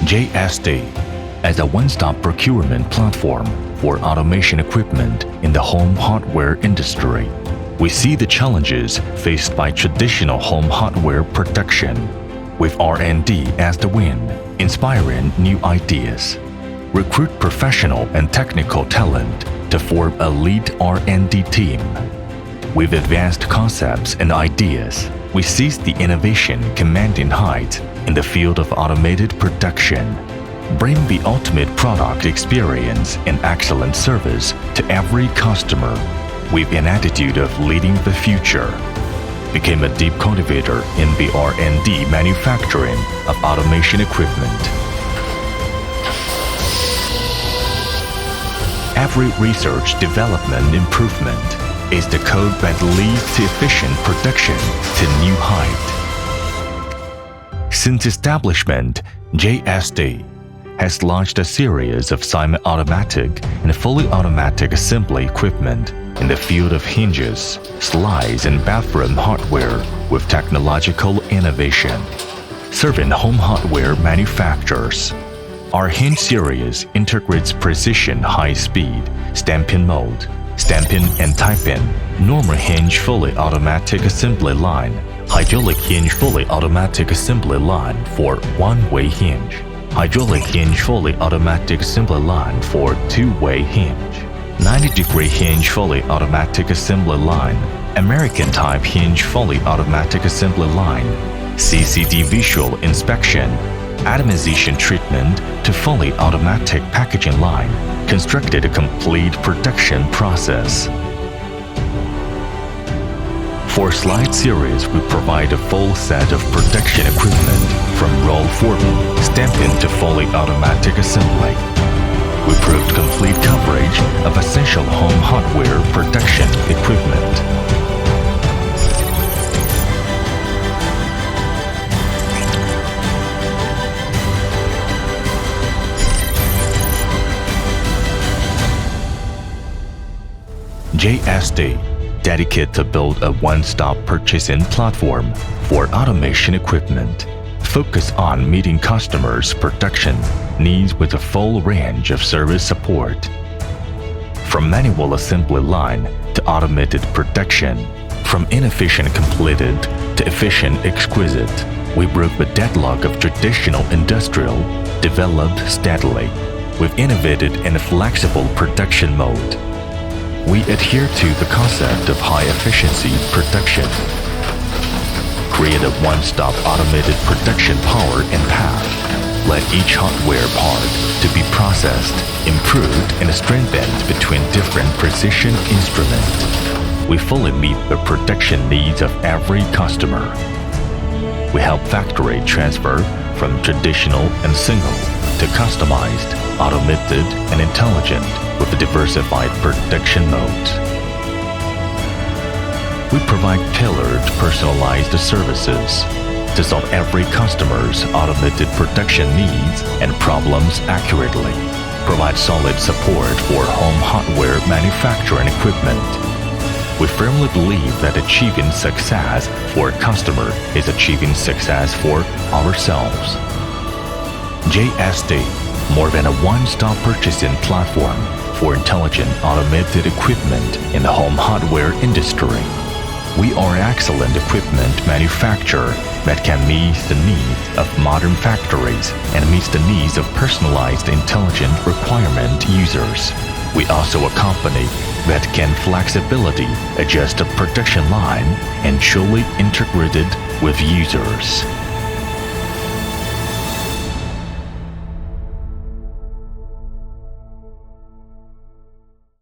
JSD, as a one-stop procurement platform for automation equipment in the home hardware industry. We see the challenges faced by traditional home hardware production, with R&D as the win, inspiring new ideas. Recruit professional and technical talent to form a lead R&D team. With advanced concepts and ideas, we seize the innovation commanding heights in the field of automated production. Bring the ultimate product experience and excellent service to every customer with an attitude of leading the future. Became a deep cultivator in the R&D manufacturing of automation equipment. Every research development improvement is the code that leads to efficient production to new height. Since establishment, JSD has launched a series of semi-automatic and fully automatic assembly equipment in the field of hinges, slides, and bathroom hardware with technological innovation, serving home hardware manufacturers. Our hinge series integrates precision high-speed stamping mode, stamping and typing, normal hinge fully automatic assembly line, hydraulic hinge fully automatic assembly line for one-way hinge, hydraulic hinge fully automatic assembly line for two-way hinge, 90-degree hinge fully automatic assembly line, American type hinge fully automatic assembly line, CCD visual inspection, atomization treatment to fully automatic packaging line, constructed a complete production process. For slide series, we provide a full set of production equipment from roll forming, stamping to fully automatic assembly. We proved complete coverage of essential home hardware production equipment. JSD, dedicated to build a one-stop purchasing platform for automation equipment, focus on meeting customers' production needs with a full range of service support. From manual assembly line to automated production, from inefficient completed to efficient exquisite, we broke the deadlock of traditional industrial, developed steadily, with innovative and flexible production mode. We adhere to the concept of high-efficiency production. Create a one-stop automated production power and path. Let each hardware part to be processed, improved, and strengthened between different precision instruments. We fully meet the production needs of every customer. We help factory transfer from traditional and single to customized, automated, and intelligent with diversified production modes. We provide tailored, personalized services to solve every customer's automated production needs and problems accurately. Provide solid support for home hardware manufacturing equipment. We firmly believe that achieving success for a customer is achieving success for ourselves. JSD, more than a one-stop purchasing platform for intelligent automated equipment in the home hardware industry. We are an excellent equipment manufacturer that can meet the needs of modern factories and meets the needs of personalized intelligent requirement users. We also a company that can flexibility adjust a production line and truly integrated with users.